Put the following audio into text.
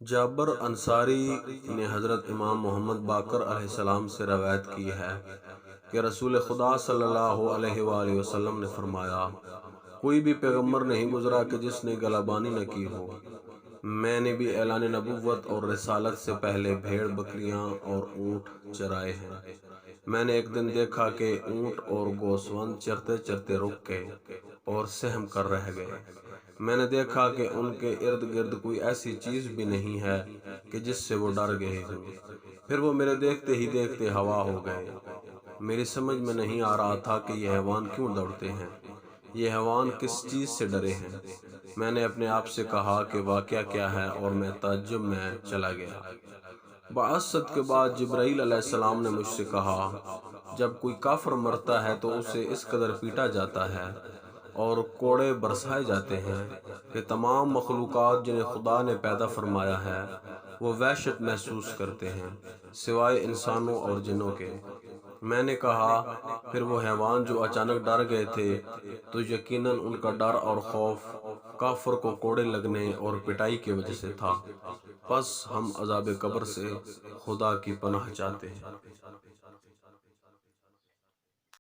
جابر انصاری نے حضرت امام محمد باقر علیہ السلام سے روایت کی ہے کہ رسول خدا صلی اللہ علیہ وآلہ وسلم نے فرمایا، کوئی بھی پیغمبر نہیں گزرا کہ جس نے گلابانی نہ کی ہو۔ میں نے بھی اعلان نبوت اور رسالت سے پہلے بھیڑ بکریاں اور اونٹ چرائے ہیں۔ میں نے ایک دن دیکھا کہ اونٹ اور گوسفند چرتے چرتے رک گئے اور سہم کر رہ گئے۔ میں نے دیکھا کہ ان کے ارد گرد کوئی ایسی چیز بھی نہیں ہے کہ جس سے وہ ڈر گئے ہوں۔ پھر وہ میرے دیکھتے ہی دیکھتے ہوا ہو گئے۔ میری سمجھ میں نہیں آ رہا تھا کہ یہ حیوان کیوں دوڑتے ہیں، یہ حیوان کس چیز سے ڈرے ہیں۔ میں نے اپنے آپ سے کہا کہ واقعہ کیا ہے، اور میں تعجب میں چلا گیا۔ بعثت کے بعد جبرائیل علیہ السلام نے مجھ سے کہا، جب کوئی کافر مرتا ہے تو اسے اس قدر پیٹا جاتا ہے اور کوڑے برسائے جاتے ہیں کہ تمام مخلوقات جنہیں خدا نے پیدا فرمایا ہے وہ وحشت محسوس کرتے ہیں سوائے انسانوں اور جنوں کے۔ میں نے کہا، پھر وہ حیوان جو اچانک ڈر گئے تھے تو یقیناً ان کا ڈر اور خوف کافر کو کوڑے لگنے اور پٹائی کی وجہ سے تھا۔ پس ہم عذاب قبر سے خدا کی پناہ چاہتے ہیں۔